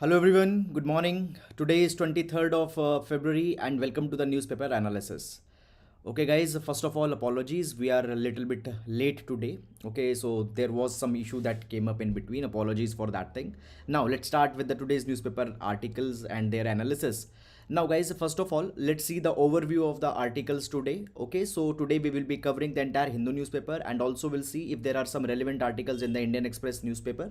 Hello everyone, good morning. Today is 23rd of February and welcome to the newspaper analysis. Okay guys, first of all apologies, we are a little bit late today. Okay, so there was some issue that came up in between. Apologies for that thing. Now let's start with the today's newspaper articles and their analysis. Now guys, first of all, let's see the overview of the articles today. Okay, so today we will be covering the entire Hindu newspaper and also we'll see if there are some relevant articles in the Indian Express newspaper.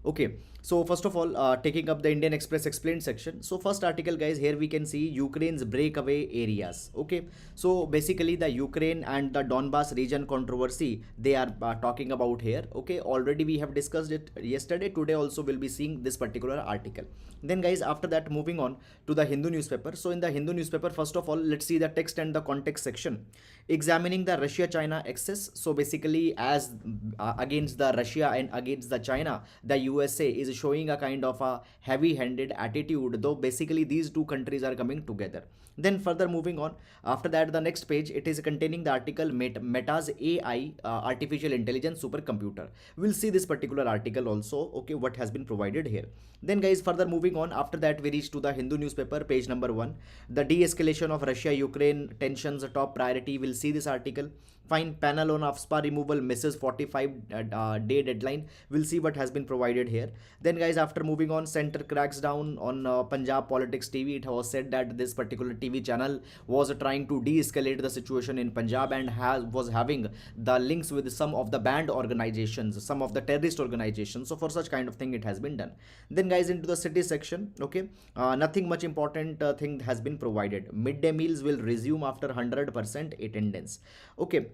Okay, so first of all, taking up the Indian Express explained section. So first article guys, here we can see Ukraine's breakaway areas. Okay, so basically the Ukraine and the Donbass region controversy they are talking about here. Okay, already we have discussed it yesterday. Today also we'll be seeing this particular article. Then guys, after that moving on to the Hindu newspaper. So in the Hindu newspaper, first of all, let's see the text and the context section. Examining the Russia-China axis. So basically as against the Russia and against the China, the USA is showing a kind of a heavy-handed attitude, though basically these two countries are coming together. Then further moving on, after that the next page, it is containing the article Meta's AI artificial intelligence supercomputer. We'll see this particular article also, okay, what has been provided here. Then guys, further moving on, after that we reach to the Hindu newspaper, page number 1. The de-escalation of Russia-Ukraine tensions a top priority. We'll see this article. Fine, panel on AFSPA removal misses 45-day deadline. We'll see what has been provided here. Then guys, after moving on, center cracks down on Punjab Politics TV. It was said that this particular TV channel was trying to de-escalate the situation in Punjab and was having the links with some of the banned organizations, some of the terrorist organizations. So for such kind of thing it has been done. Then guys, into the city section, okay, nothing much important thing has been provided. Midday meals will resume after 100% attendance. Okay,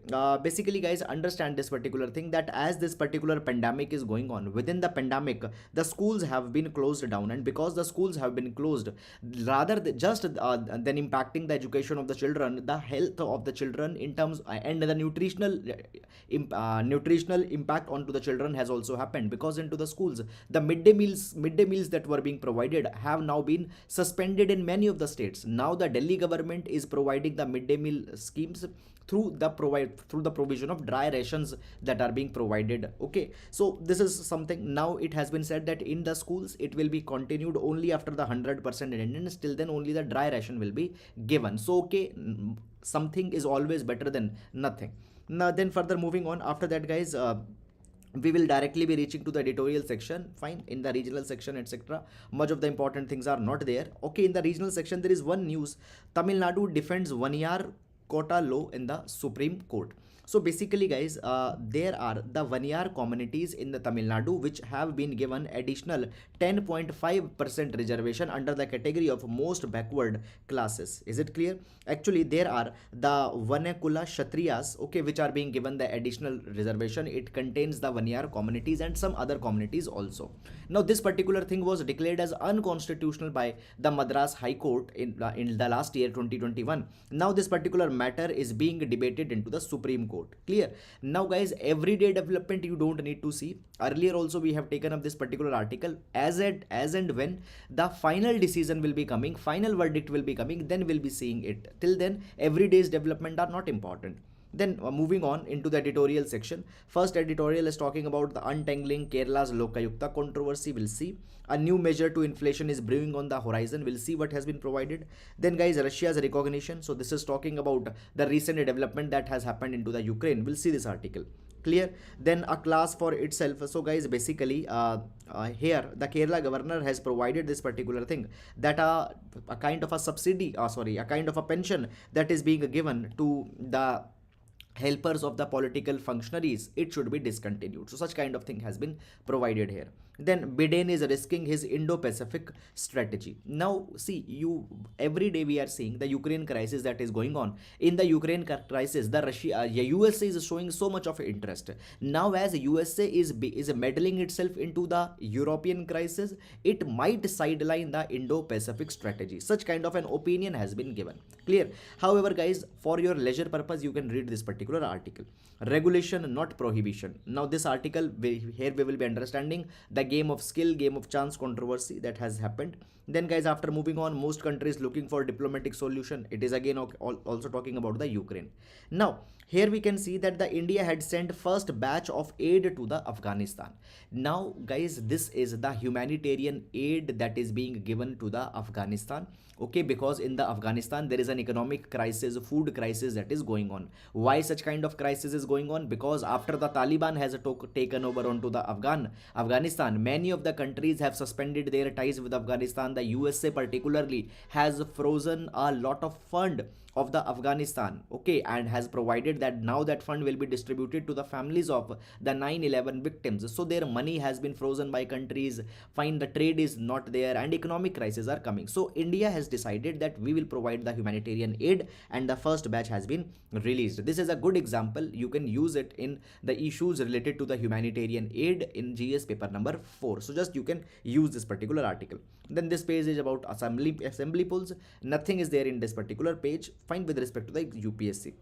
basically guys, understand this particular thing, that as this particular pandemic is going on, within the pandemic the schools have been closed down, and because the schools have been closed, rather than impacting the education of the children, the health of the children in terms and the nutritional impact onto the children has also happened, because into the schools the midday meals that were being provided have now been suspended in many of the states. Now the Delhi government is providing the midday meal schemes through the provision of dry rations that are being provided. Okay, so this is something. Now it has been said that in the schools it will be continued only after the 100% attendance. Till then only the dry ration will be given. So okay, something is always better than nothing. Now then further moving on, after that guys, we will directly be reaching to the editorial section. Fine, in the regional section etc, much of the important things are not there. Okay, in the regional section there is one news. Tamil Nadu defends 1 year quota law in the Supreme Court. So basically guys, there are the 1 year communities in the Tamil Nadu which have been given additional 10.5% reservation under the category of most backward classes. Is it clear? Actually there are the Vanakula Kshatriyas, okay, which are being given the additional reservation. It contains the 1 year communities and some other communities also. Now this particular thing was declared as unconstitutional by the Madras High Court in the last year 2021. Now this particular matter is being debated into the Supreme Court. Clear? Now guys, everyday development you don't need to see. Earlier also we have taken up this particular article. As and when the final decision will be coming, final verdict will be coming, then we'll be seeing it. Till then everyday's development are not important. Then moving on into the editorial section. First editorial is talking about the untangling Kerala's Lokayukta controversy. We'll see. A new measure to inflation is brewing on the horizon. We'll see what has been provided. Then guys, Russia's recognition. So this is talking about the recent development that has happened into the Ukraine. We'll see this article. Clear? Then a class for itself. So guys, basically here the Kerala governor has provided this particular thing, that a kind of a subsidy, a kind of a pension that is being given to the helpers of the political functionaries, it should be discontinued. So such kind of thing has been provided here. Then Biden is risking his Indo-Pacific strategy. Now see, every day we are seeing the Ukraine crisis that is going on. In the Ukraine crisis, the USA is showing so much of interest. Now as USA is meddling itself into the European crisis, it might sideline the Indo-Pacific strategy. Such kind of an opinion has been given. Clear? However guys, for your leisure purpose you can read this particular article. Regulation, not prohibition. Now this article, here we will be understanding the game of skill, game of chance controversy that has happened. Then guys, after moving on, most countries looking for diplomatic solution. It is again also talking about the Ukraine. Now here we can see that the India had sent first batch of aid to the Afghanistan. Now guys, this is the humanitarian aid that is being given to the Afghanistan. Okay, because in the Afghanistan there is an economic crisis, food crisis that is going on. Why such kind of crisis is going on? Because after the Taliban has taken over onto the Afghanistan, many of the countries have suspended their ties with Afghanistan. The USA particularly has frozen a lot of fund of the Afghanistan, okay, and has provided that now that fund will be distributed to the families of the 9/11 victims. So their money has been frozen by countries. Fine, the trade is not there and economic crises are coming. So India has decided that we will provide the humanitarian aid, and the first batch has been released. This is a good example. You can use it in the issues related to the humanitarian aid in GS paper number 4. So just you can use this particular article. Then this page is about assembly polls. Nothing is there in this particular page. Fine, with respect to the UPSC.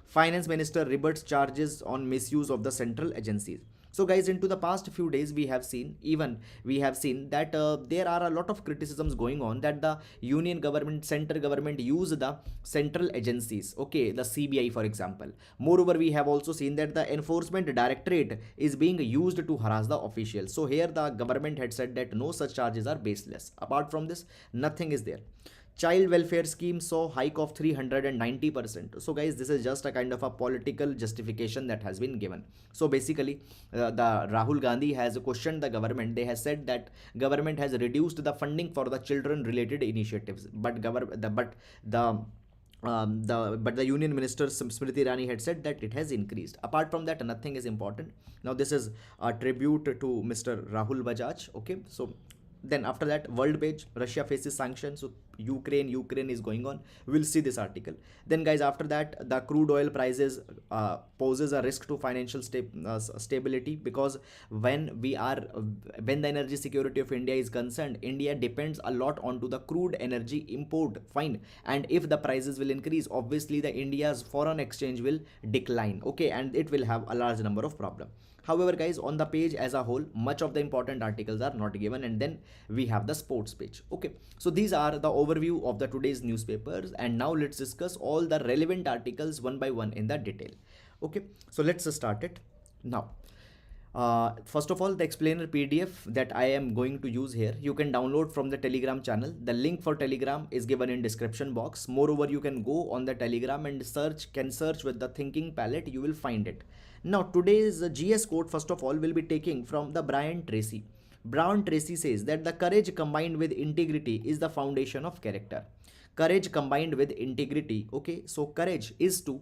Finance Minister rebuts charges on misuse of the central agencies. So guys, into the past few days we have seen that there are a lot of criticisms going on that the union government, central government use the central agencies, okay, the CBI for example. Moreover, we have also seen that the enforcement directorate is being used to harass the officials. So here the government had said that no such charges are baseless. Apart from this, nothing is there. Child welfare scheme saw hike of 390%. So guys, this is just a kind of a political justification that has been given. So basically, the Rahul Gandhi has questioned the government. They have said that government has reduced the funding for the children related initiatives, but the union minister Smriti Irani had said that it has increased. Apart from that, nothing is important. Now this is a tribute to Mr. Rahul Bajaj. Okay, so then after that, world page, Russia faces sanctions. So Ukraine is going on. We'll see this article. Then guys, after that, the crude oil prices poses a risk to financial stability, because when the energy security of India is concerned, India depends a lot onto the crude energy import. Fine, and if the prices will increase, obviously the India's foreign exchange will decline. Okay, and it will have a large number of problems. However guys, on the page as a whole, much of the important articles are not given, and then we have the sports page. Okay, so these are the overview of the today's newspapers, and now let's discuss all the relevant articles one by one in the detail. Okay, so let's start it now. First of all, the explainer PDF that I am going to use here, you can download from the Telegram channel. The link for Telegram is given in description box. Moreover, you can go on the Telegram and search with the thinking palette. You will find it. Now today's GS quote, first of all, will be taking from the Brian Tracy. Brian Tracy says that the courage combined with integrity is the foundation of character. Courage combined with integrity. Okay, so courage is to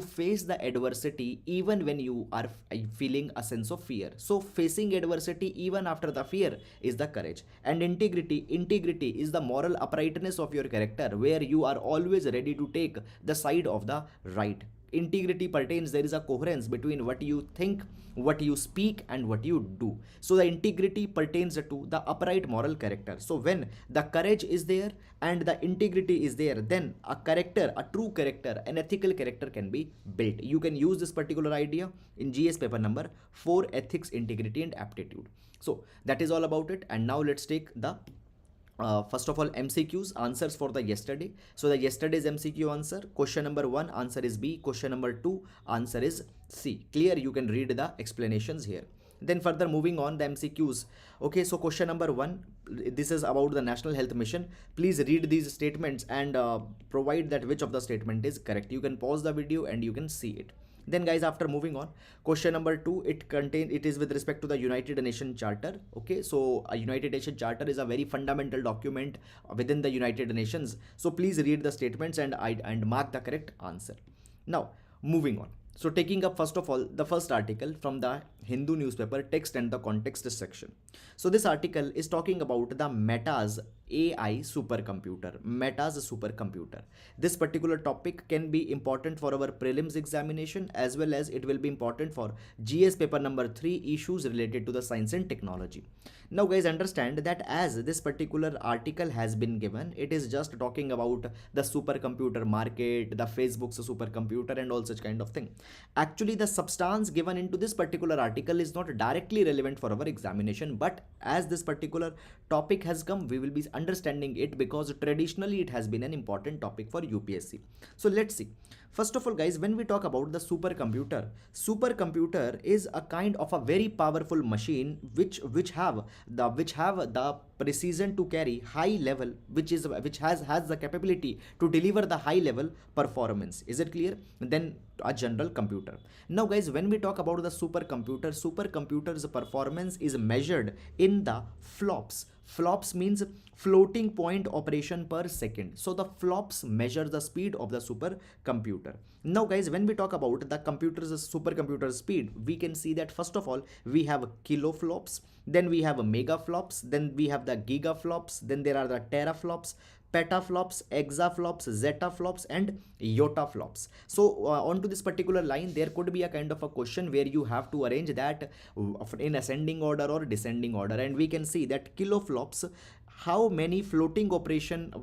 face the adversity even when you are feeling a sense of fear. So facing adversity even after the fear is the courage. And integrity is the moral uprightness of your character, where you are always ready to take the side of the right. Integrity pertains, there is a coherence between what you think, what you speak, and what you do. So the integrity pertains to the upright moral character. So when the courage is there and the integrity is there, then a true character, an ethical character can be built. You can use this particular idea in GS paper number 4, ethics, integrity and aptitude. So that is all about it. And now let's take the first of all, MCQs, answers for the yesterday. So the yesterday's MCQ answer, question number 1, answer is B. Question number 2, answer is C. Clear? You can read the explanations here. Then further moving on, the MCQs. Okay, so question number 1, this is about the National Health Mission. Please read these statements and provide that which of the statement is correct. You can pause the video and you can see it. Then guys, after moving on, question number 2, it is with respect to the United Nations Charter. Okay, so a United Nations Charter is a very fundamental document within the United Nations. So please read the statements and mark the correct answer. Now moving on. So taking up first of all the first article from the Hindu newspaper, text and the context section. So this article is talking about the Meta's AI supercomputer. Meta's supercomputer. This particular topic can be important for our prelims examination, as well as it will be important for GS paper number 3, issues related to the science and technology. Now guys, understand that as this particular article has been given, it is just talking about the supercomputer market, the Facebook's supercomputer and all such kind of thing. Actually, the substance given into this particular article article is not directly relevant for our examination, but as this particular topic has come, we will be understanding it because traditionally it has been an important topic for UPSC. So let's see. First of all, guys, when we talk about the supercomputer is a kind of a very powerful machine which have the precision to carry high level, which has the capability to deliver the high level performance. Is it clear? Then a general computer. Now, guys, when we talk about the supercomputer's performance is measured in the flops. Flops means floating point operation per second. So the flops measure the speed of the supercomputer. Now, guys, when we talk about the supercomputer speed, we can see that first of all we have kiloflops, then we have megaflops, then we have the gigaflops, then there are the teraflops, petaflops, exaflops, zetaflops, and yotaflops. So onto this particular line, there could be a kind of a question where you have to arrange that in ascending order or descending order, and we can see that kiloflops, how many floating operation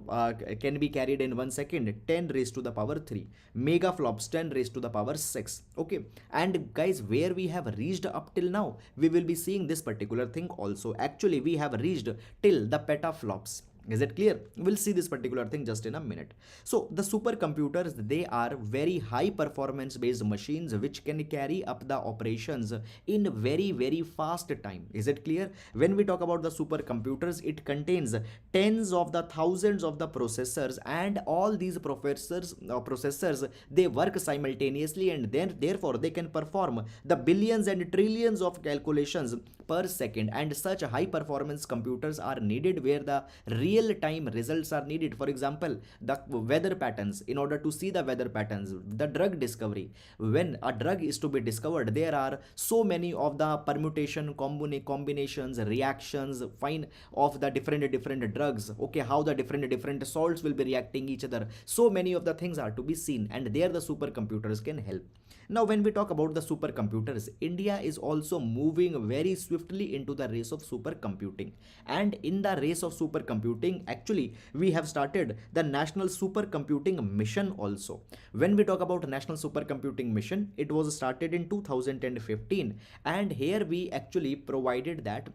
can be carried in 1 second? 10 raised to the power 3. Megaflops, 10 raised to the power 6. Okay, and guys, where we have reached up till now, we will be seeing this particular thing also. Actually, we have reached till the petaflops. Is it clear? We'll see this particular thing just in a minute. So the supercomputers, they are very high performance based machines which can carry up the operations in very fast time. Is it clear? When we talk about the supercomputers, it contains tens of the thousands of the processors, and all these processors, they work simultaneously, and then therefore they can perform the billions and trillions of calculations per second. And such high performance computers are needed where the real time results are needed. For example, the weather patterns. In order to see the weather patterns, the drug discovery, when a drug is to be discovered, there are so many of the permutation, combinations, reactions fine of the different drugs. Okay, how the different salts will be reacting each other. So many of the things are to be seen, and there the supercomputers can help. Now, when we talk about the supercomputers, India is also moving very swiftly into the race of supercomputing. And in the race of supercomputing, actually, we have started the National Supercomputing Mission also. When we talk about National Supercomputing Mission, it was started in 2015, and here we actually provided that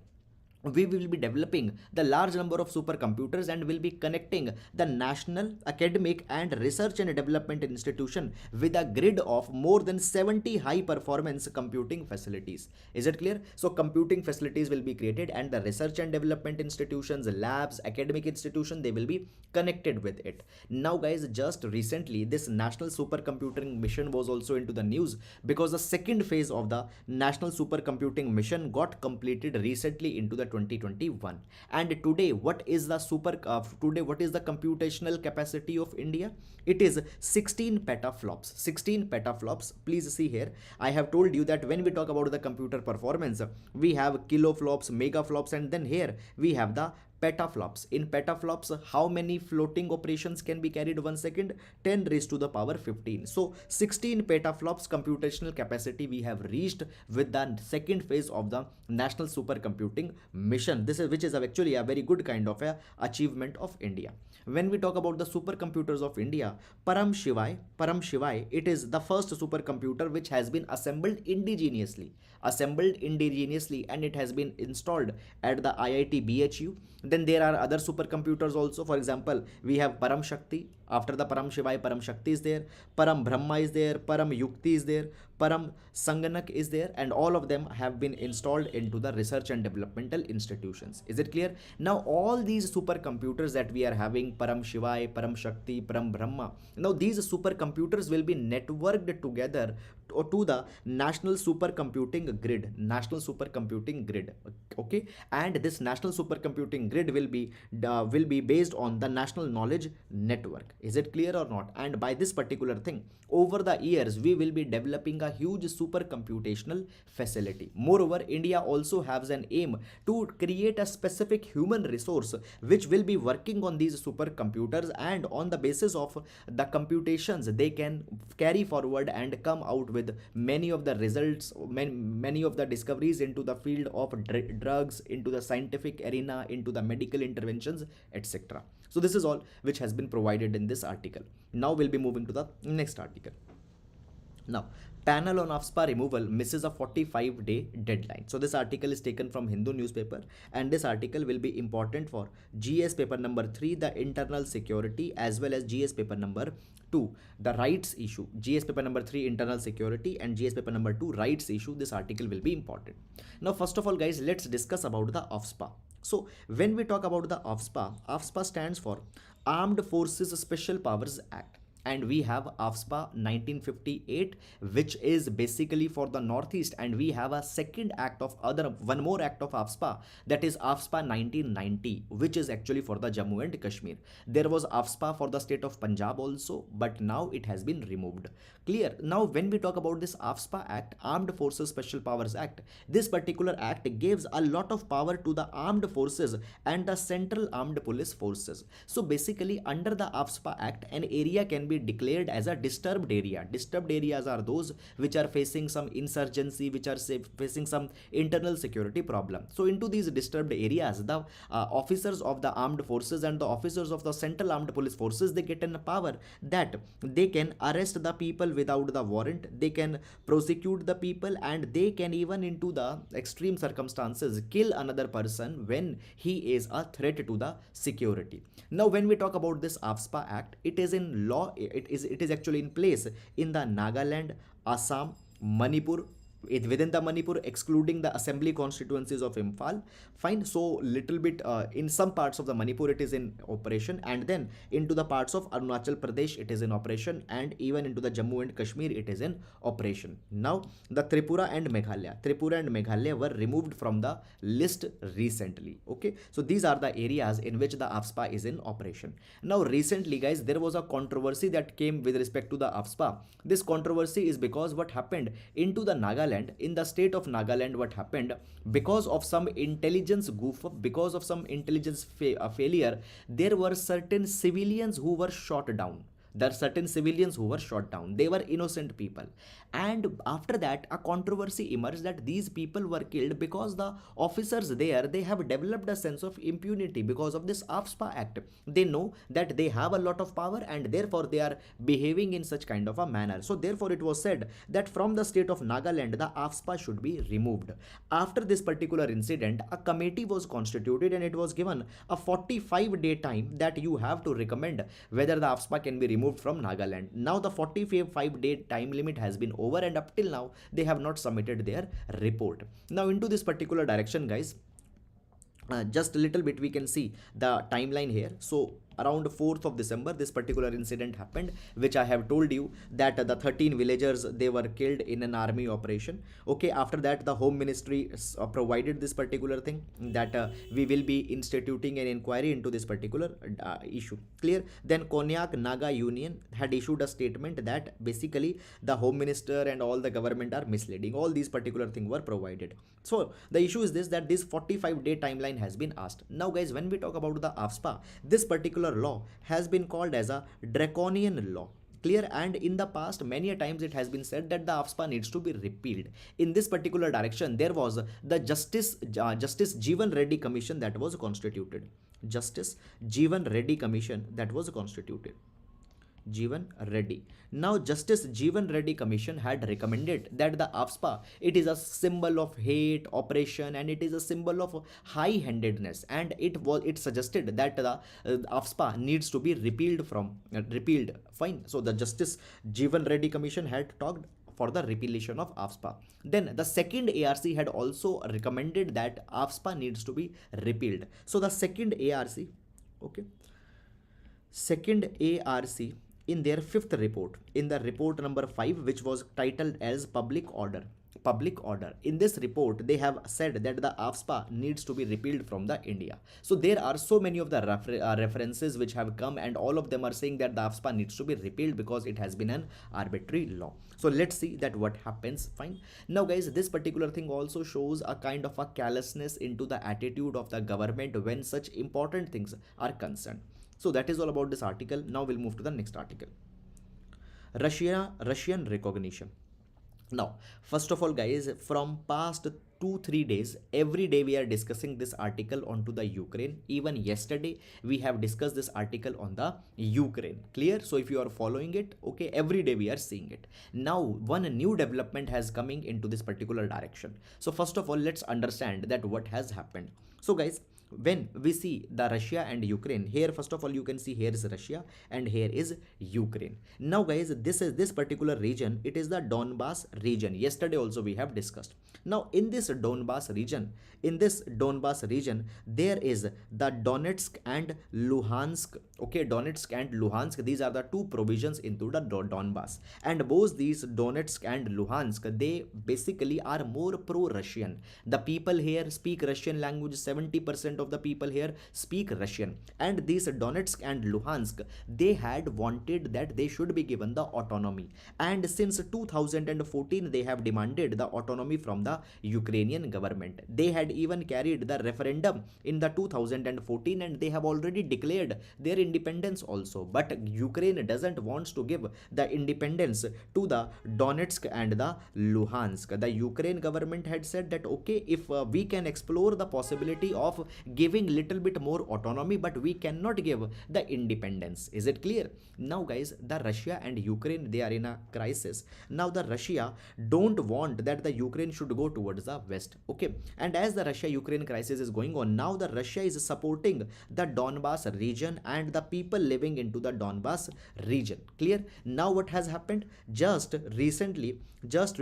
we will be developing the large number of supercomputers and will be connecting the national, academic, and research and development institution with a grid of more than 70 high performance computing facilities. Is it clear? So computing facilities will be created, and the research and development institutions, labs, academic institution, they will be connected with it. Now, guys, just recently this national supercomputing mission was also into the news because the second phase of the national supercomputing mission got completed recently into the 2021. And today, what is the computational capacity of India? It is 16 petaflops. 16 petaflops. Please see here, I have told you that when we talk about the computer performance, we have kiloflops, megaflops, and then here we have the petaflops. In petaflops, how many floating operations can be carried 1 second? 10 raised to the power 15. So 16 petaflops computational capacity we have reached with the second phase of the national supercomputing mission. This is which is actually a very good kind of a achievement of India. When we talk about the supercomputers of India, Param Shivai, it is the first supercomputer which has been assembled indigenously, and it has been installed at the IIT BHU. Then there are other supercomputers also. For example, we have Param Shakti. After the Param Shivai, Param Shakti is there, Param Brahma is there, Param Yukti is there, Param Sanganak is there, and all of them have been installed into the research and developmental institutions. Is it clear? Now, all these supercomputers that we are having, Param Shivai, Param Shakti, Param Brahma, now these supercomputers will be networked together to the national supercomputing grid. Okay, and this national supercomputing grid will be based on the national knowledge network. Is it clear or not? And by this particular thing, over the years we will be developing a huge supercomputational facility. Moreover, India also has an aim to create a specific human resource which will be working on these supercomputers, and on the basis of the computations they can carry forward and come out with many of the results, many of the discoveries into the field of drugs, into the scientific arena, into the medical interventions, etc. So this is all which has been provided in this article. Now we'll be moving to the next article. Now, panel on AFSPA removal misses a 45-day deadline. So this article is taken from Hindu newspaper, and this article will be important for GS paper number 3, the internal security, as well as GS paper number 2, the rights issue. GS paper number 3, internal security, and GS paper number 2, rights issue. This article will be important. Now, first of all, guys, let's discuss about the AFSPA. So when we talk about the AFSPA, AFSPA stands for Armed Forces Special Powers Act, and we have AFSPA 1958, which is basically for the Northeast, and we have a second act of one more act of AFSPA, that is AFSPA 1990, which is actually for the Jammu and Kashmir. There was AFSPA for the state of Punjab also, but now it has been removed. Clear? Now when we talk about this AFSPA Act, Armed Forces Special Powers Act, this particular act gives a lot of power to the armed forces and the central armed police forces. So basically under the AFSPA Act, an area can be declared as a disturbed area. Disturbed areas are those which are facing some insurgency, which are facing some internal security problem. So into these disturbed areas, the officers of the armed forces and the officers of the central armed police forces, they get a power that they can arrest the people without the warrant, they can prosecute the people, and they can even into the extreme circumstances kill another person when he is a threat to the security. Now when we talk about this AFSPA Act, it is in law, it is actually in place in the Nagaland, Assam, Manipur, within the Manipur, excluding the assembly constituencies of Imphal. Fine. So little bit in some parts of the Manipur it is in operation, and then into the parts of Arunachal Pradesh it is in operation, and even into the Jammu and Kashmir it is in operation. Now the Tripura and Meghalaya were removed from the list recently. Okay, so these are the areas in which the AFSPA is in operation. Now recently, guys, there was a controversy that came with respect to the AFSPA. This controversy is because what happened into the Nagaland, in the state of Nagaland, what happened, because of some intelligence goof up, because of some intelligence failure, there were certain civilians who were shot down. There are certain civilians who were shot down. They were innocent people. And after that, a controversy emerged that these people were killed because the officers there, they have developed a sense of impunity because of this AFSPA Act. They know that they have a lot of power, and therefore they are behaving in such kind of a manner. So therefore it was said that from the state of Nagaland, the AFSPA should be removed. After this particular incident, a committee was constituted, and it was given a 45-day time that you have to recommend whether the AFSPA can be removed from Nagaland. Now the 45-day time limit has been over, and up till now they have not submitted their report. Now into this particular direction, guys, just a little bit we can see the timeline here. So around 4th of December, this particular incident happened, which I have told you that the 13 villagers, they were killed in an army operation. Okay, after that the Home Ministry provided this particular thing that we will be instituting an inquiry into this particular issue. Clear? Then Konyak Naga Union had issued a statement that basically the Home Minister and all the government are misleading. All these particular things were provided. So the issue is this, that this 45-day timeline has been asked. Now guys, when we talk about the AFSPA, this particular law has been called as a draconian law. Clear? And in the past, many a times it has been said that the AFSPA needs to be repealed. In this particular direction, there was the Justice Jeevan Reddy Commission that was constituted. Justice Jeevan Reddy Commission that was constituted. Jeevan Reddy. Now Justice Jeevan Reddy Commission had recommended that the AFSPA, it is a symbol of hate, oppression, and it is a symbol of high-handedness, and it suggested that the AFSPA needs to be repealed. Fine. So the Justice Jeevan Reddy Commission had talked for the repealation of AFSPA. Then the second ARC had also recommended that AFSPA needs to be repealed. So the second ARC, okay, second ARC, in their fifth report, in the report number 5, which was titled as Public Order. In this report, they have said that the AFSPA needs to be repealed from the India. So there are so many of the references which have come, and all of them are saying that the AFSPA needs to be repealed because it has been an arbitrary law. So let's see that what happens. Fine. Now guys, this particular thing also shows a kind of a callousness into the attitude of the government when such important things are concerned. So that is all about this article. Now we'll move to the next article. Russian recognition. Now, first of all, guys, from past 2-3 days, every day we are discussing this article onto the Ukraine. Even yesterday we have discussed this article on the Ukraine. Clear? So if you are following it, okay, every day we are seeing it. Now one new development has coming into this particular direction. So first of all, let's understand that what has happened. So guys, when we see the Russia and Ukraine, here first of all you can see here is Russia and here is Ukraine. Now guys, this particular region, it is the Donbas region. Yesterday also we have discussed. Now in this Donbas region, there is the Donetsk and Luhansk. Okay, Donetsk and Luhansk, these are the two provisions into the Donbas, and both these Donetsk and Luhansk, they basically are more pro-Russian. The people here speak Russian language. 70% of the people here speak Russian, and these Donetsk and Luhansk, they had wanted that they should be given the autonomy, and since 2014 they have demanded the autonomy from the Ukrainian government. They had even carried the referendum in the 2014 and they have already declared their independence also, but Ukraine doesn't want to give the independence to the Donetsk and the Luhansk. The Ukraine government had said that okay, if we can explore the possibility of giving little bit more autonomy, but we cannot give the independence. Is it clear? Now guys, the Russia and Ukraine, they are in a crisis. Now the Russia don't want that the Ukraine should go towards the west. Okay, and as the Russia Ukraine crisis is going on, now the Russia is supporting the Donbas region and the people living into the Donbas region. Clear? Now what has happened? Just recently this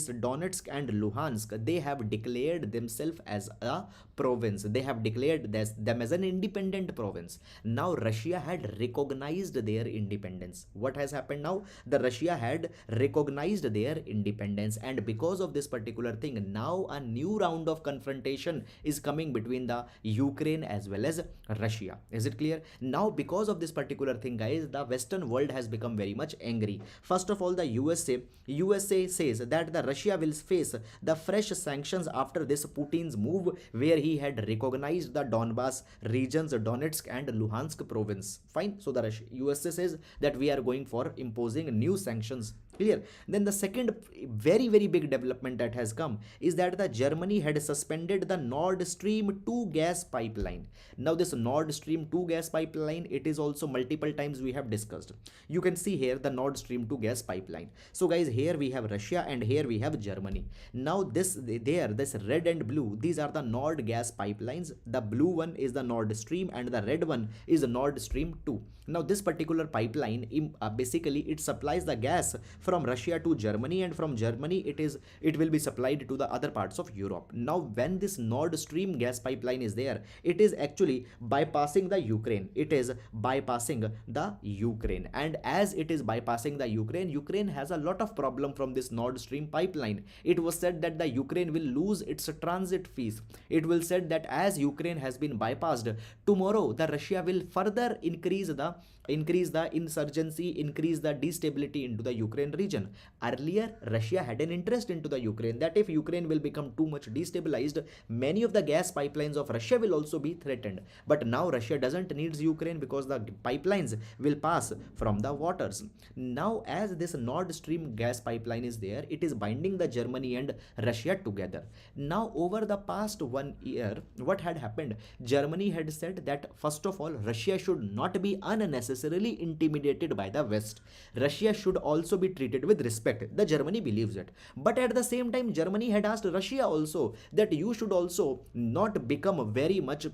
Donetsk and Luhansk, they have declared themselves as a province. They have declared them as an independent province. Now Russia had recognized their independence. What has happened now? The Russia had recognized their independence, and because of this particular thing, now a new round of confrontation is coming between the Ukraine as well as Russia. Is it clear? Now because of this particular thing guys, the Western world has become very much angry. First of all, the USA says that the Russia will face the fresh sanctions after this Putin's move, where he had recognized the Donbas regions, Donetsk and Luhansk province. Fine. So the USA says that we are going for imposing new sanctions. Clear? Then the second very big development that has come is that the Germany had suspended the Nord Stream 2 gas pipeline. Now this Nord Stream 2 gas pipeline, it is also multiple times we have discussed. You can see here the Nord Stream 2 gas pipeline. So guys, here we have Russia and here we have Germany. Now this red and blue, these are the Nord gas pipelines. The blue one is the Nord Stream and the red one is the Nord Stream 2. Now this particular pipeline basically it supplies the gas from Russia to Germany, and from Germany it will be supplied to the other parts of Europe. Now when this Nord Stream gas pipeline is there, it is actually bypassing the Ukraine. It is bypassing the Ukraine, and as it is bypassing the Ukraine has a lot of problem from this Nord Stream pipeline. It was said that the Ukraine will lose its transit fees. It will said that as Ukraine has been bypassed, tomorrow the Russia will further increase the insurgency, increase the destability into the Ukraine region. Earlier, Russia had an interest into the Ukraine, that if Ukraine will become too much destabilized, many of the gas pipelines of Russia will also be threatened. But now Russia doesn't need Ukraine because the pipelines will pass from the waters. Now as this Nord Stream gas pipeline is there, it is binding the Germany and Russia together. Now over the past 1 year, what had happened? Germany had said that first of all, Russia should not be unnecessarily intimidated by the West. Russia should also be treated with respect. The Germany believes it. But at the same time, Germany had asked Russia also that you should also not become very much,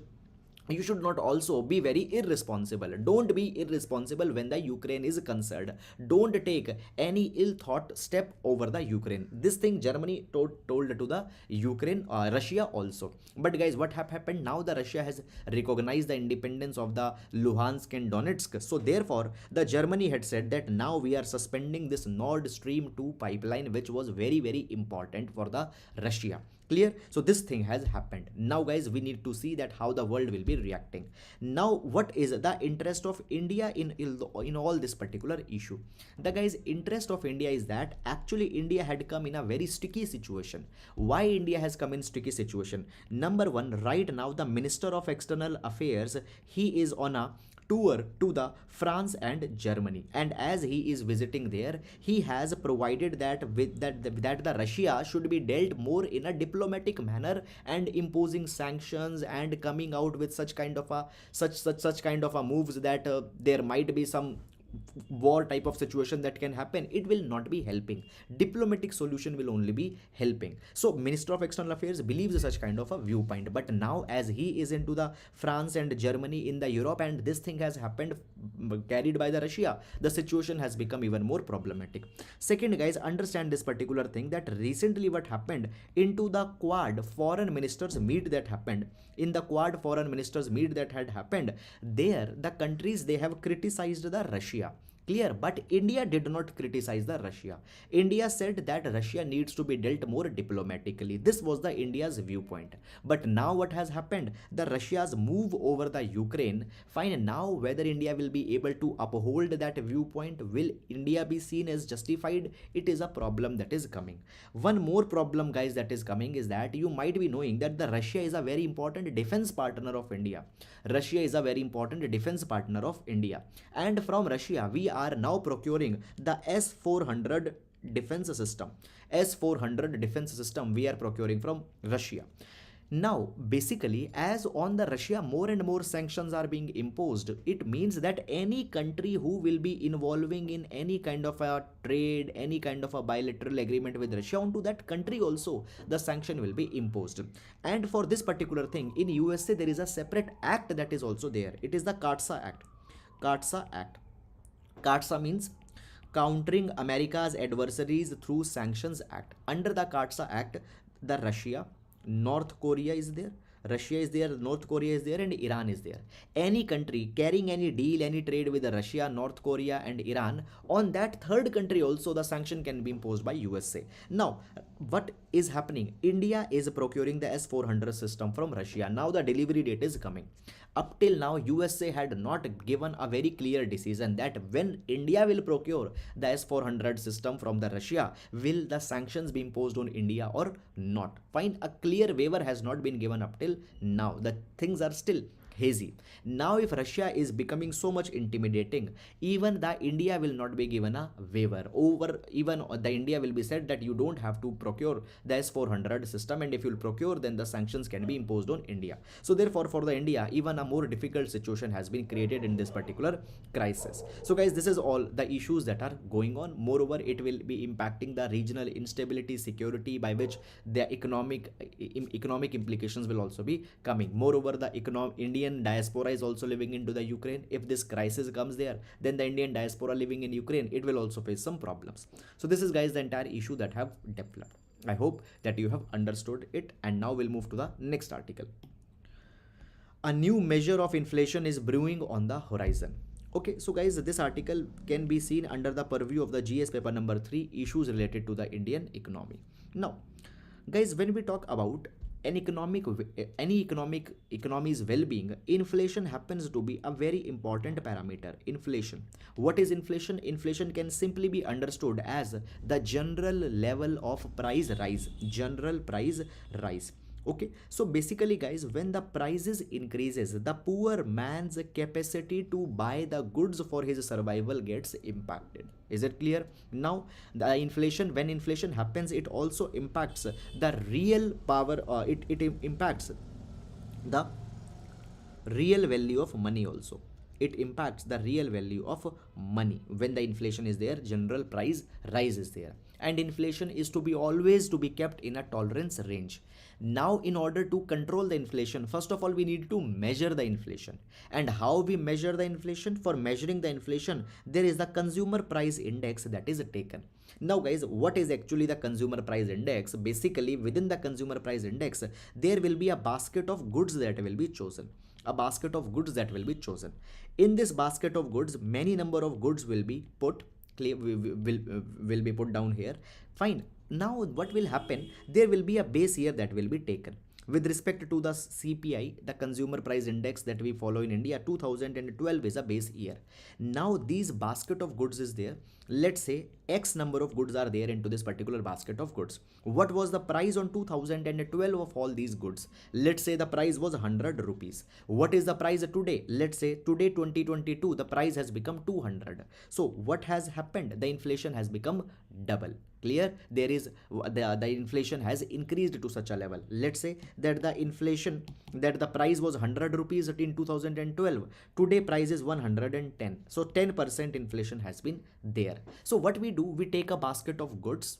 you should not also be very irresponsible. Don't be irresponsible when the Ukraine is concerned. Don't take any ill thought step over the Ukraine. This thing Germany told to the Russia also. But guys, what happened now? The Russia has recognized the independence of the Luhansk and Donetsk. So therefore, the Germany had said that now we are suspending this Nord Stream 2 pipeline, which was very important for the Russia. Clear? So this thing has happened. Now guys, we need to see that how the world will be reacting. Now what is the interest of India in all this particular issue? The guys, interest of India is that actually India had come in a very sticky situation. Why India has come in sticky situation? Number one, right now the Minister of External Affairs, he is on a tour to the France and Germany, and as he is visiting there, he has provided that the Russia should be dealt more in a diplomatic diplomatic manner and imposing sanctions and coming out with such kind of a such kind of a moves that there might be some war type of situation that can happen, it will not be helping. Diplomatic solution will only be helping. So Minister of External Affairs believes such kind of a viewpoint, but now as he is into the France and Germany in the Europe, and this thing has happened carried by the Russia, the situation has become even more problematic. Second, guys, understand this particular thing, that recently what happened into the Quad foreign ministers meet that happened, in the Quad foreign ministers meet that had happened, there the countries, they have criticized the Russia. Clear, but India did not criticize the Russia. India said that Russia needs to be dealt more diplomatically. This was the India's viewpoint. But now what has happened? The Russia's move over the Ukraine. Fine, now whether India will be able to uphold that viewpoint, will India be seen as justified? It is a problem that is coming. One more problem, guys, that is coming is that you might be knowing that the Russia is a very important defense partner of India. Russia is a very important defense partner of India. And from Russia, we are now procuring the S-400 defense system. S-400 defense system we are procuring from Russia. Now, basically, as on the Russia more and more sanctions are being imposed, it means that any country who will be involving in any kind of a trade, any kind of a bilateral agreement with Russia, onto that country also the sanction will be imposed. And for this particular thing, in USA there is a separate act that is also there. It is the CAATSA Act. CAATSA Act. CAATSA means Countering America's Adversaries Through Sanctions Act. Under the CAATSA Act, the Russia, North Korea is there, Russia is there, North Korea is there, and Iran is there. Any country carrying any deal, any trade with Russia, North Korea and Iran, on that third country also the sanction can be imposed by USA. Now, what is happening? India is procuring the S-400 system from Russia. Now the delivery date is coming. Up till now, USA had not given a very clear decision that when India will procure the S-400 system from the Russia, will the sanctions be imposed on India or not? Fine, a clear waiver has not been given up till now. The things are still hazy. Now if Russia is becoming so much intimidating, even the India will not be given a waiver. Over even the India will be said that you don't have to procure the S-400 system, and if you will procure, then the sanctions can be imposed on India. So therefore for the India, even a more difficult situation has been created in this particular crisis. So guys, this is all the issues that are going on. Moreover, it will be impacting the regional instability, security, by which the economic implications will also be coming. Moreover, the Indian diaspora is also living into the Ukraine. If this crisis comes there, then the Indian diaspora living in Ukraine, it will also face some problems. So this is, guys, the entire issue that have developed. I hope that you have understood it, and now we'll move to the next article. A new measure of inflation is brewing on the horizon. Okay, so guys, this article can be seen under the purview of the GS paper number 3, issues related to the Indian economy. Now, guys, when we talk about any economy's well-being, inflation happens to be a very important parameter. Inflation, what is inflation? Inflation can simply be understood as the general level of price rise, general price rise. Okay, so basically, guys, when the prices increases, the poor man's capacity to buy the goods for his survival gets impacted. Is it clear? Now, the inflation, when inflation happens, it also impacts the real power, it impacts the real value of money also. It impacts the real value of money. When the inflation is there, general price rise is there, and inflation is to be always to be kept in a tolerance range. Now, in order to control the inflation, first of all, we need to measure the inflation. And how we measure the inflation? For measuring the inflation, there is the consumer price index that is taken. Now, guys, what is actually the consumer price index? Basically, within the consumer price index, there will be a basket of goods that will be chosen. A basket of goods that will be chosen. In this basket of goods, many number of goods will be put, will be put down here. Fine. Now what will happen? There will be a base year that will be taken. With respect to the CPI, the consumer price index that we follow in India, 2012 is a base year. Now these basket of goods is there. Let's say X number of goods are there into this particular basket of goods. What was the price on 2012 of all these goods? Let's say the price was 100 rupees. What is the price today? Let's say today 2022, the price has become 200. So what has happened? The inflation has become double. Clear? There is the inflation has increased to such a level. Let's say that the inflation, that the price was 100 rupees in 2012, today price is 110, so 10% inflation has been there. So what we do, we take a basket of goods,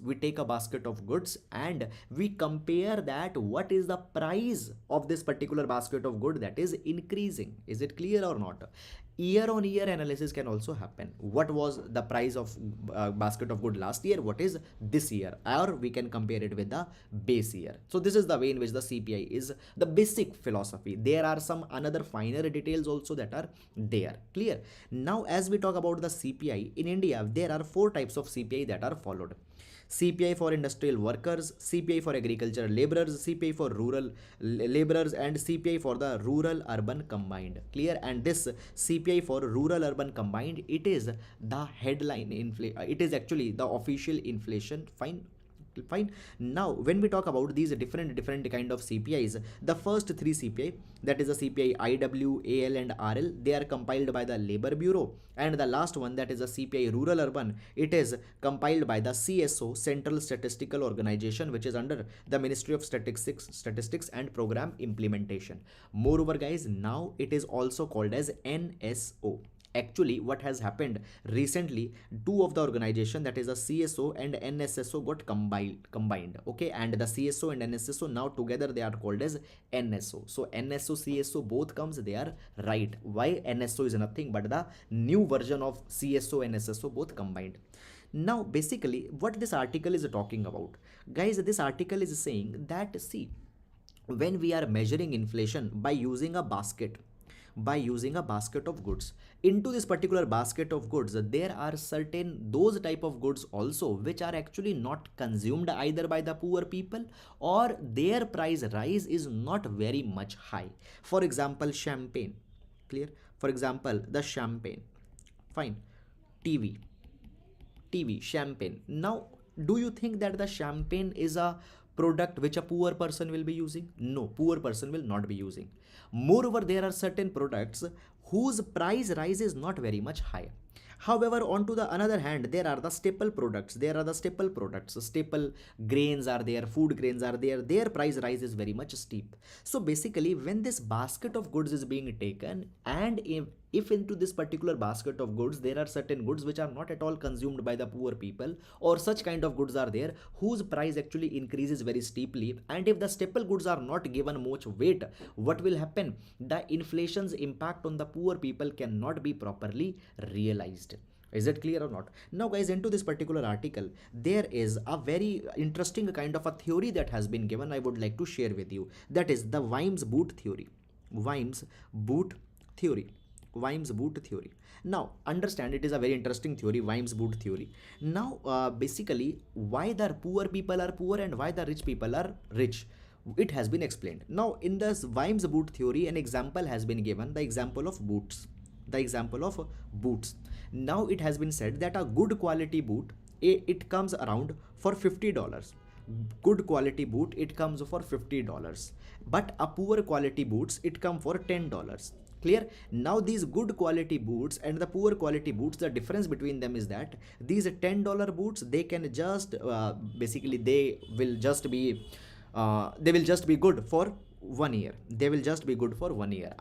and we compare that what is the price of this particular basket of good that is increasing. Is it clear or not? Year on year analysis can also happen. What was the price of basket of good last year, what is this year, or we can compare it with the base year. So this is the way in which the CPI is the basic philosophy. There are some another finer details also that are there. Clear? Now as we talk about the CPI in India, there are four types of CPI that are followed. CPI for industrial workers, CPI for agricultural laborers, CPI for rural laborers, and CPI for the rural urban combined. Clear? And this CPI for rural urban combined, it is the headline inflation. It is actually the official inflation. Fine. Now when we talk about these different kind of CPIs, the first three CPI, that is the CPI IW, AL and RL, they are compiled by the Labor Bureau, and the last one, that is the CPI rural urban, it is compiled by the CSO, Central Statistical Organization, which is under the Ministry of Statistics and Program Implementation. Moreover guys, now it is also called as NSO. Actually what has happened recently, two of the organization, that is the CSO and NSSO, got combined. Okay, and the CSO and NSSO now together they are called as NSO. So NSO CSO both comes, they are right. Why? NSO is nothing but the new version of CSO and NSSO both combined. Now basically what this article is talking about, guys, this article is saying that, see, when we are measuring inflation by using a basket of goods, into this particular basket of goods there are certain those type of goods also which are actually not consumed either by the poor people, or their price rise is not very much high. For example, champagne. Clear? For example, the champagne. Fine. TV, champagne. Now do you think that the champagne is a product which a poor person will be using? No, poor person will not be using. Moreover, there are certain products whose price rise is not very much high. However, on to the another hand, there are the staple products. Staple grains are there, food grains are there. Their price rise is very much steep. So basically, when this basket of goods is being taken, and if into this particular basket of goods there are certain goods which are not at all consumed by the poor people, or such kind of goods are there whose price actually increases very steeply, and if the staple goods are not given much weight, what will happen? The inflation's impact on the poor people cannot be properly realized. Is it clear or not? Now guys, into this particular article there is a very interesting kind of a theory that has been given. I would like to share with you. That is the Weim's-Boot theory. Weim's-Boot theory. Now understand, it is a very interesting theory, Weim's-Boot theory. Now basically why the poor people are poor and why the rich people are rich, it has been explained. Now in this Weim's-Boot theory, an example has been given, the example of boots. Now it has been said that a good quality boot, it comes around for $50. Good quality boot, it comes for $50, but a poor quality boots, it come for $10. Clear? Now these good quality boots and the poor quality boots, the difference between them is that these $10 boots, they can just basically they will just be good for 1 year.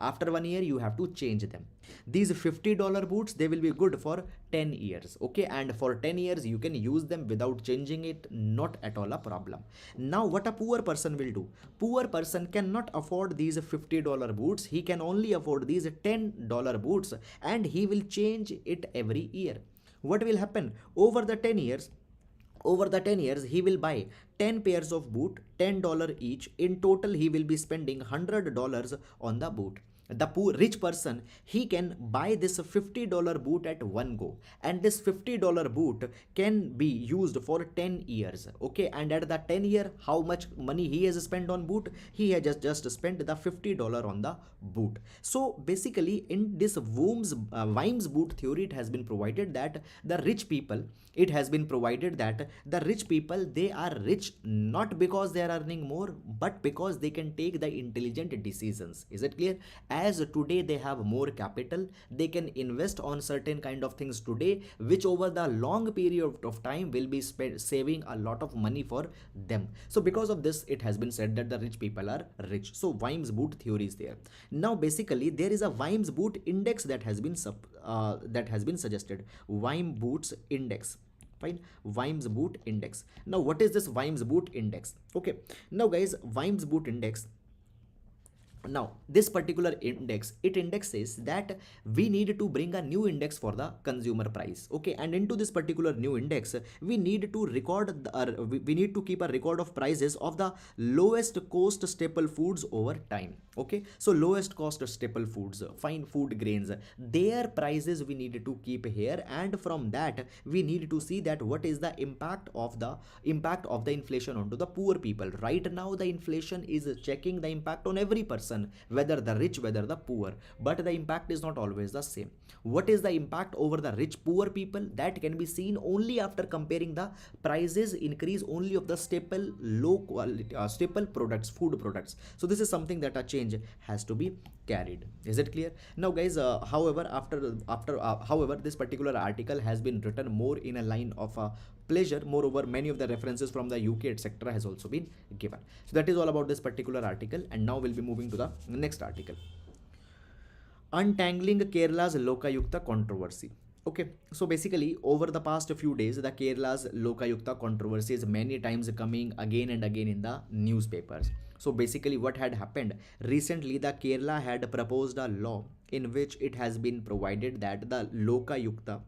After 1 year you have to change them. These $50 boots, they will be good for 10 years. Okay, and for 10 years you can use them without changing it, not at all a problem. Now what a poor person will do? Poor person cannot afford these $50 boots, he can only afford these $10 boots, and he will change it every year. What will happen? Over the 10 years, he will buy 10 pairs of boot, $10 each. In total he will be spending $100 on the boot. The rich person, he can buy this $50 boot at one go, and this $50 boot can be used for 10 years. Okay, and at the 10 year, how much money he has spent on boot? He has just spent the $50 on the boot. So basically in this Weim's-Boot theory, it has been provided that the rich people, they are rich not because they are earning more, but because they can take the intelligent decisions. Is it clear? as today they have more capital, they can invest on certain kind of things today, which over the long period of time will be saving a lot of money for them. So because of this, it has been said that the rich people are rich. So Weim's-Boot theory is there. Now basically there is a Weim's-Boot index that has been suggested. Weim-Boot's index. Fine. Weim's-Boot index. Now what is this Weim's-Boot index? Okay, now guys, Weim's-Boot index, now this particular index, it indexes that we need to bring a new index for the consumer price. Okay, and into this particular new index, we need to record we need to keep a record of prices of the lowest cost staple foods over time. Okay, so lowest cost staple foods, fine, food grains, their prices we need to keep here, and from that we need to see that what is the impact of the inflation onto the poor people. Right now the inflation is checking the impact on every person, whether the rich, whether the poor, but the impact is not always the same. What is the impact over the rich poor people? That can be seen only after comparing the prices increase only of the staple low quality staple products, food products. So this is something that a change has to be carried. Is it clear? Now guys, however this particular article has been written more in a line of pleasure. Moreover, many of the references from the UK etc. has also been given. So that is all about this particular article, and now we'll be moving to the next article. Untangling Kerala's Lokayukta controversy. Okay, so basically over the past few days, the Kerala's Lokayukta controversy is many times coming again and again in the newspapers. So basically what had happened recently, the Kerala had proposed a law in which it has been provided that the Lokayukta,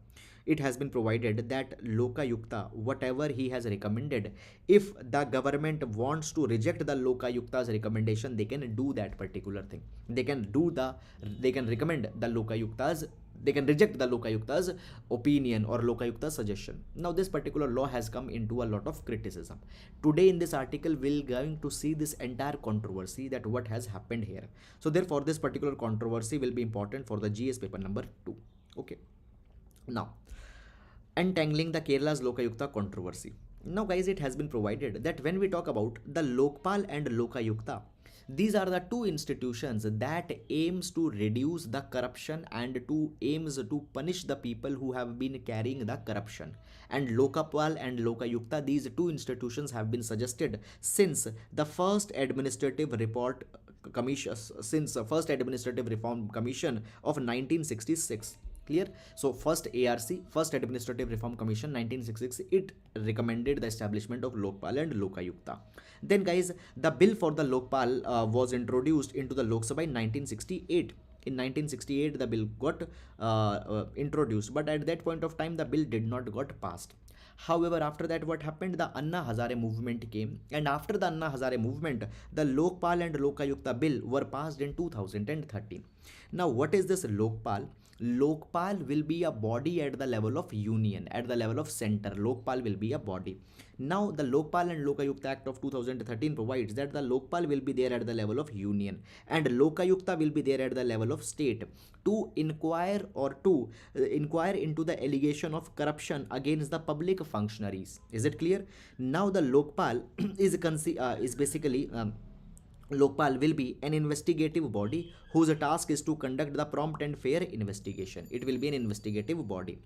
whatever he has recommended, if the government wants to reject the Lokayukta's recommendation, they can do that particular thing. They can recommend the Lokayukta's, they can reject the Lokayukta's opinion or Lokayukta's suggestion. Now this particular law has come into a lot of criticism. Today in this article we're going to see this entire controversy, that what has happened here. So therefore this particular controversy will be important for the GS paper number 2. Okay, now untangling the Kerala's Lokayukta controversy. Now guys, it has been provided that when we talk about the Lokpal and Lokayukta, these are the two institutions that aims to reduce the corruption and aims to punish the people who have been carrying the corruption. And Lokapal and Lokayukta, these two institutions have been suggested since the first administrative reform commission of 1966. Clear? So first ARC, first Administrative Reform Commission 1966, it recommended the establishment of Lokpal and Lokayukta. Then guys, the bill for the Lokpal was introduced into the Lok Sabha in 1968. In 1968 the bill got introduced, but at that point of time the bill did not got passed. However, after that what happened, the Anna Hazare movement came, and after the Anna Hazare movement, the Lokpal and Lokayukta bill were passed in 2013. Now what is this Lokpal? Lokpal will be a body at the level of union, at the level of center. Lokpal will be a body. Now the Lokpal and Lokayukta Act of 2013 provides that the Lokpal will be there at the level of union and Lokayukta will be there at the level of state to inquire into the allegation of corruption against the public functionaries. Is it clear? Now the Lokpal is basically Lokpal will be an investigative body whose task is to conduct the prompt and fair investigation. It will be an investigative body.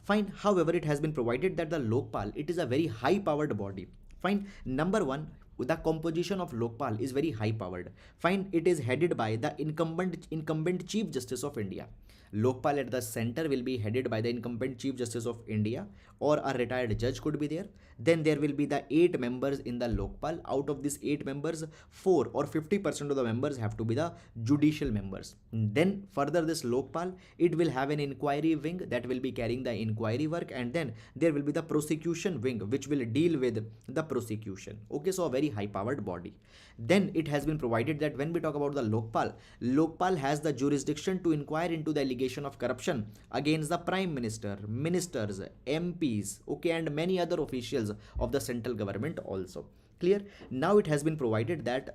Fine. However, it has been provided that the Lokpal, it is a very high powered body. Fine. Number one, the composition of Lokpal is very high powered. Fine. It is headed by the incumbent Chief Justice of India. Lokpal at the center will be headed by the incumbent Chief Justice of India, or a retired judge could be there. Then there will be the 8 members in the Lokpal. Out of these 8 members, 4 or 50% of the members have to be the judicial members. Then further this Lokpal, it will have an inquiry wing that will be carrying the inquiry work, and then there will be the prosecution wing which will deal with the prosecution. Okay, so a very high powered body. Then it has been provided that when we talk about the Lokpal, Lokpal has the jurisdiction to inquire into the allegation of corruption against the Prime Minister, ministers, MPs, okay, and many other officials of the central government also. Clear? Now it has been provided that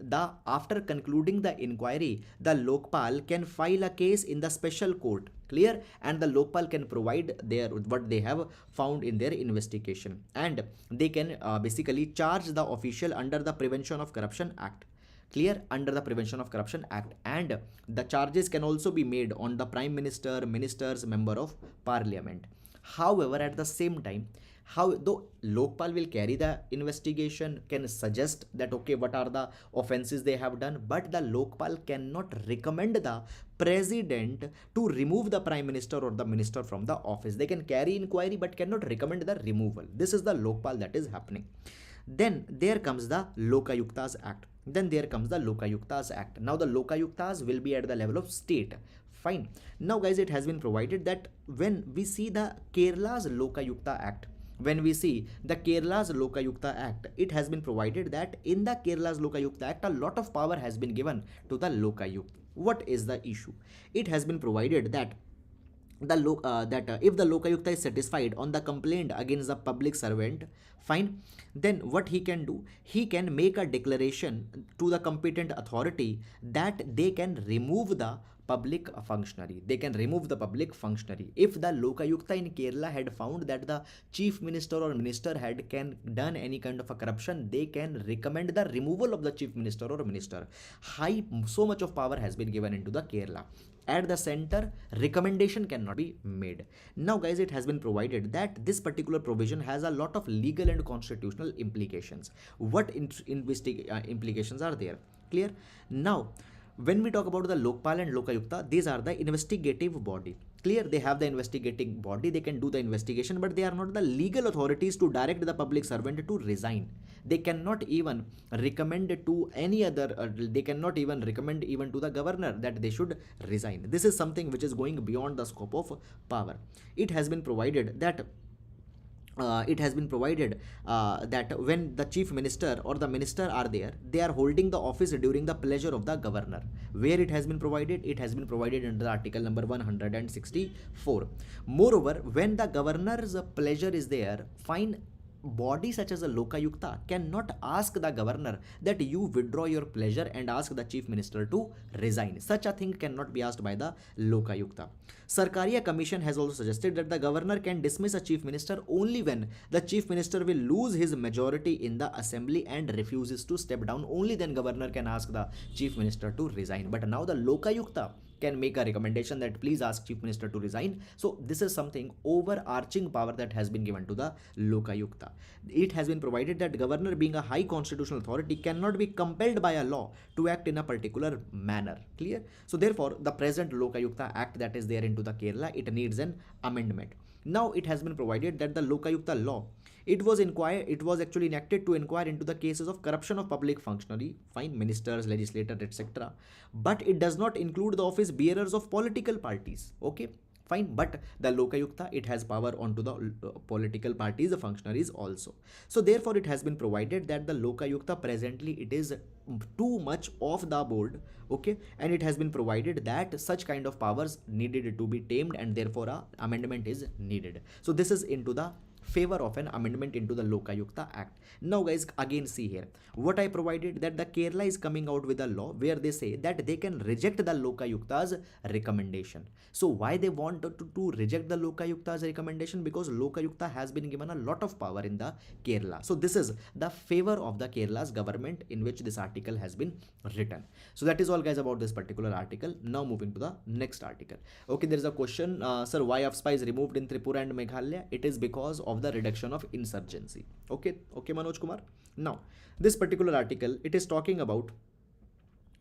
after concluding the inquiry, the Lokpal can file a case in the special court. Clear? And the Lokpal can provide what they have found in their investigation, and they can basically charge the official under the Prevention of Corruption Act. clear, under the Prevention of Corruption Act, and the charges can also be made on the Prime Minister, ministers, member of Parliament. However, at the same time, how though Lokpal will carry the investigation, can suggest that okay, what are the offenses they have done, but the Lokpal cannot recommend the president to remove the prime minister or the minister from the office. They can carry inquiry but cannot recommend the removal. This is the Lokpal that is happening. Then there comes the Lokayuktas Act. Then there comes the Lokayuktas Act. Now the Lokayuktas will be at the level of state. Fine. Now guys, it has been provided that when we see the Kerala's Lokayukta Act, when we see the Kerala's Lokayukta Act, it has been provided that in the Kerala's Lokayukta Act, a lot of power has been given to the Lokayukta. What is the issue? It has been provided that if the Lokayukta is satisfied on the complaint against the public servant, fine, then what he can do, he can make a declaration to the competent authority that they can remove the public functionary. They can remove the public functionary. If the Lokayukta in Kerala had found that the chief minister or minister had done any kind of a corruption, they can recommend the removal of the chief minister or minister. So much of power has been given into the Kerala. At the center, recommendation cannot be made. Now guys, it has been provided that this particular provision has a lot of legal and constitutional implications. What implications are there? Clear? Now, when we talk about the Lokpal and Lokayukta, these are the investigative body. Clear? They have the investigating body, they can do the investigation, but they are not the legal authorities to direct the public servant to resign. They cannot even recommend to any other, they cannot even recommend even to the governor that they should resign. This is something which is going beyond the scope of power. It has been provided that that when the chief minister or the minister are there, they are holding the office during the pleasure of the governor. Where it has been provided? It has been provided under article number 164. Moreover, when the governor's pleasure is there, fine, body such as a Lokayukta cannot ask the governor that you withdraw your pleasure and ask the chief minister to resign. Such a thing cannot be asked by the Lokayukta. Sarkaria Commission has also suggested that the governor can dismiss a chief minister only when the chief minister will lose his majority in the assembly and refuses to step down. Only then governor can ask the chief minister to resign. But now the Lokayukta can make a recommendation that please ask chief minister to resign. So this is something overarching power that has been given to the Lokayukta. It has been provided that governor, being a high constitutional authority, cannot be compelled by a law to act in a particular manner. Clear? So therefore, the present Lokayukta Act that is there into the Kerala, it needs an amendment. Now it has been provided that the Lokayukta law, it was actually enacted to inquire into the cases of corruption of public functionary, fine, ministers, legislators, etc. But it does not include the office bearers of political parties. Okay, fine. But the Lokayukta, it has power onto the political parties, the functionaries also. So therefore, it has been provided that the Lokayukta presently, it is too much off the board. Okay, and it has been provided that such kind of powers needed to be tamed, and therefore a amendment is needed. So this is into the favor of an amendment into the Lokayukta Act. Now guys, again see here what I provided, that the Kerala is coming out with a law where they say that they can reject the Lokayukta's recommendation. So why they want to reject the Lokayukta's recommendation? Because Lokayukta has been given a lot of power in the Kerala. So this is the favor of the Kerala's government in which this article has been written. So that is all guys about this particular article. Now moving to the next article. Okay, there is a question, sir, why AFSPA is removed in Tripura and Meghalaya? It is because of the reduction of insurgency. Okay, Manoj Kumar. Now this particular article, it is talking about,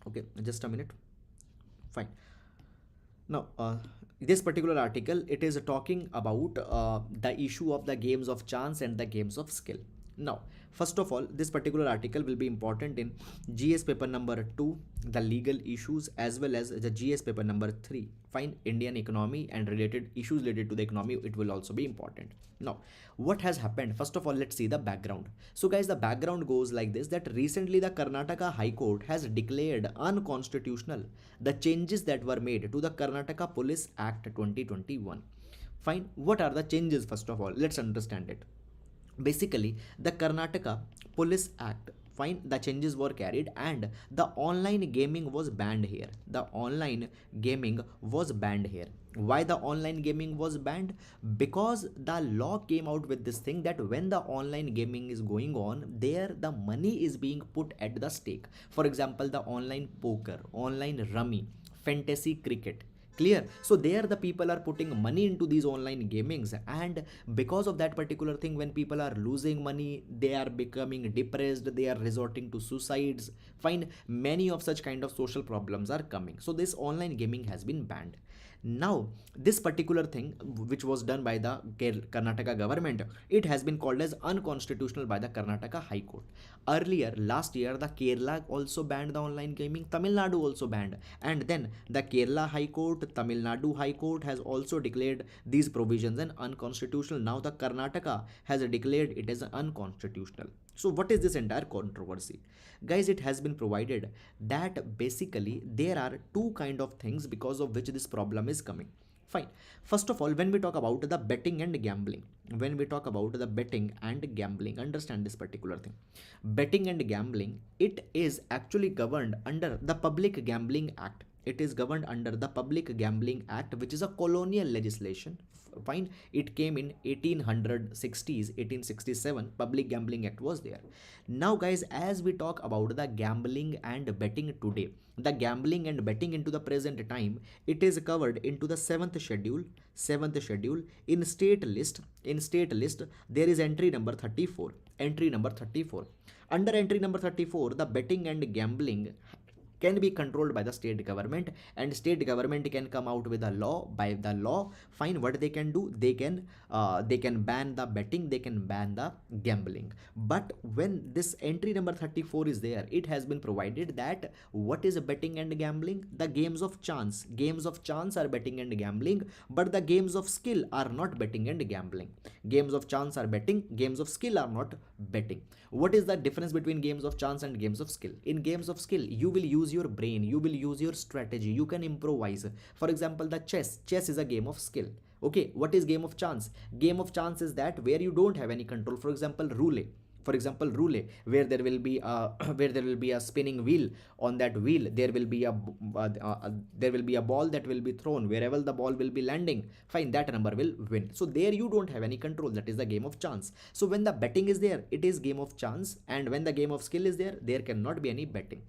okay, just a minute, fine. Now this particular article, it is talking about the issue of the games of chance and the games of skill. Now first of all, this particular article will be important in GS paper number 2, the legal issues, as well as the GS paper number 3, fine, Indian economy and related issues related to the economy. It will also be important. Now what has happened? First of all, let's see the background. So guys, the background goes like this, that recently the Karnataka High Court has declared unconstitutional the changes that were made to the Karnataka Police Act 2021. Fine, what are the changes? First of all, let's understand it. Basically, the Karnataka Police Act Fine, the changes were carried and the online gaming was banned here. The online gaming was banned here. Why the online gaming was banned? Because the law came out with this thing that when the online gaming is going on, there the money is being put at the stake. For example, the online poker, online rummy, fantasy cricket. Clear? So there the people are putting money into these online gamings, and because of that particular thing, when people are losing money, they are becoming depressed, they are resorting to suicides. Fine, many of such kind of social problems are coming. So this online gaming has been banned. Now this particular thing which was done by the Karnataka government, it has been called as unconstitutional by the Karnataka High Court. Earlier last year the Kerala also banned the online gaming, Tamil Nadu also banned, and then the Kerala High Court, Tamil Nadu High Court has also declared these provisions as unconstitutional. Now the Karnataka has declared it as unconstitutional. So what is this entire controversy? Guys, it has been provided that basically there are two kind of things because of which this problem is coming. Fine. First of all, when we talk about the betting and gambling, understand this particular thing. Betting and gambling, it is actually governed under the Public Gambling Act. It is governed under the Public Gambling Act, which is a colonial legislation. Fine, it came in 1860s, 1867. Public Gambling Act was there. Now guys, as we talk about the gambling and betting today, the gambling and betting into the present time, it is covered into the seventh schedule. In state list, there is entry number 34. Under entry number 34, the betting and gambling can be controlled by the state government, and state government can come out with a law. By the law, fine, what they can do, they can ban the betting, they can ban the gambling. But when this entry number 34 is there, it has been provided that what is betting and gambling? The games of chance are betting and gambling, but the games of skill are not betting and gambling. Games of chance are betting, games of skill are not betting. What is the difference between games of chance and games of skill? In games of skill, you will use your brain, you will use your strategy, you can improvise. For example, the chess is a game of skill. Okay, what is game of chance? Game of chance is that where you don't have any control. For example, roulette, where there will be a spinning wheel. On that wheel there will be a ball that will be thrown. Wherever the ball will be landing, fine, that number will win. So there you don't have any control. That is the game of chance. So when the betting is there, it is game of chance, and when the game of skill is there, there cannot be any betting.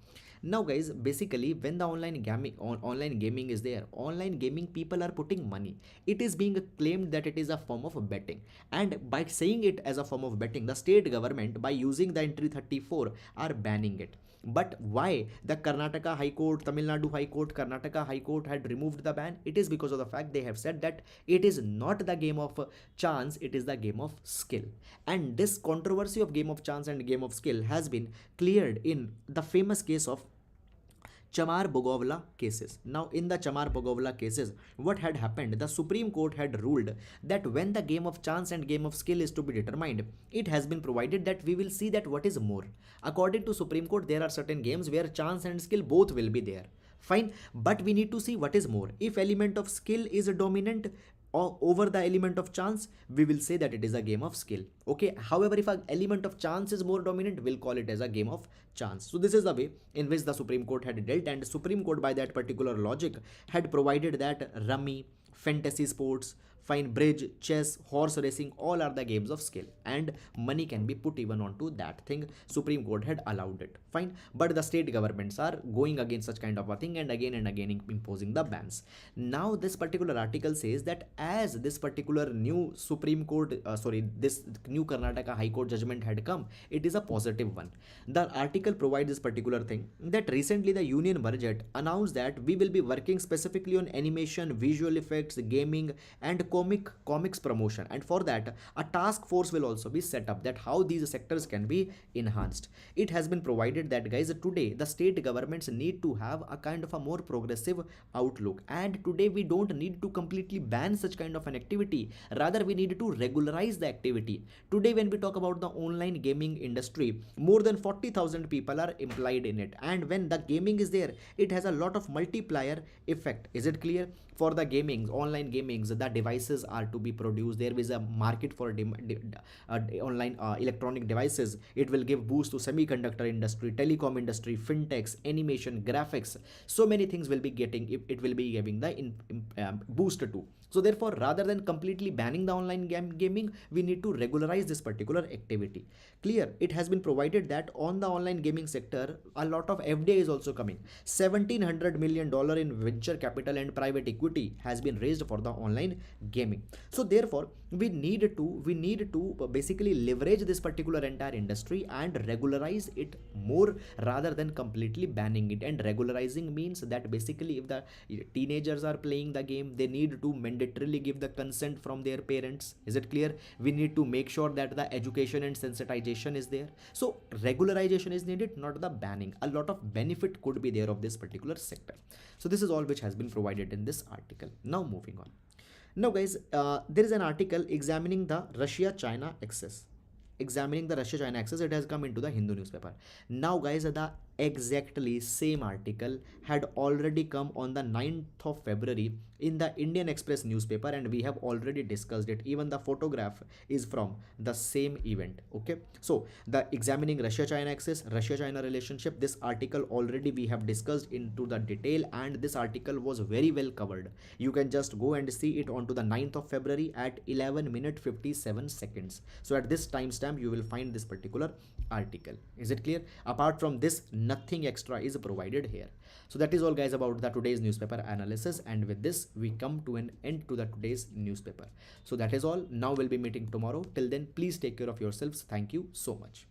Now guys, basically when the online gaming is there, online gaming, people are putting money. It is being claimed that it is a form of betting, and by saying it as a form of betting, the state government, by using the entry 34, are banning it. But why the Karnataka High Court, Tamil Nadu High Court, Karnataka High Court had removed the ban? It is because of the fact they have said that it is not the game of chance, it is the game of skill. And this controversy of game of chance and game of skill has been cleared in the famous case of Chamar Bogowla cases. Now in the Chamar Bogowla cases, what had happened? The Supreme Court had ruled that when the game of chance and game of skill is to be determined, it has been provided that we will see that what is more. According to Supreme Court, there are certain games where chance and skill both will be there. Fine, but we need to see what is more. If element of skill is dominant or over the element of chance, we will say that it is a game of skill. Okay, however, if an element of chance is more dominant, we'll call it as a game of chance. So this is the way in which the Supreme Court had dealt, and the Supreme Court, by that particular logic, had provided that rummy, fantasy sports, fine, bridge, chess, horse racing, all are the games of skill, and money can be put even onto that thing. Supreme Court had allowed it. Fine, but the state governments are going against such kind of a thing and again imposing the bans. Now this particular article says that as this particular new Supreme Court, this new Karnataka High Court judgment had come, it is a positive one. The article provides this particular thing that recently the Union Budget announced that we will be working specifically on animation, visual effects, gaming, and comics promotion, and for that a task force will also be set up, that how these sectors can be enhanced. It has been provided that guys, today the state governments need to have a kind of a more progressive outlook, and today we don't need to completely ban such kind of an activity, rather we need to regularize the activity. Today when we talk about the online gaming industry, more than 40,000 people are employed in it, and when the gaming is there, it has a lot of multiplier effect. Is it clear? for the gamings, online gamings, the devices are to be produced. There is a market for online electronic devices. It will give boost to semiconductor industry, telecom industry, fintechs, animation, graphics. So many things will be getting, it will be giving the boost to. So therefore, rather than completely banning the online gaming, we need to regularize this particular activity. Clear? It has been provided that on the online gaming sector, a lot of FDI is also coming. $1,700 million in venture capital and private equity has been raised for the online gaming. So therefore, we need to basically leverage this particular entire industry and regularize it more rather than completely banning it. And regularizing means that basically if the teenagers are playing the game, they need to mandatorily give the consent from their parents. Is it clear? We need to make sure that the education and sensitization is there. So regularization is needed, not the banning. A lot of benefit could be there of this particular sector. So this is all which has been provided in this article. Now moving on. Now guys, there is an article examining the Russia-China axis. Examining the Russia-China axis, it has come into the Hindu newspaper. Now guys, the exactly same article had already come on the 9th of February in the Indian Express newspaper, and we have already discussed it. Even the photograph is from the same event. Okay, so the examining Russia-China axis, Russia-China relationship, this article already we have discussed into the detail, and this article was very well covered. You can just go and see it onto the 9th of February at 11 minutes 57 seconds. So at this timestamp you will find this particular article. Is it clear? Apart from this, nothing extra is provided here. So that is all guys about the today's newspaper analysis, and with this we come to an end to the today's newspaper. So that is all. Now we'll be meeting tomorrow. Till then, please take care of yourselves. Thank you so much.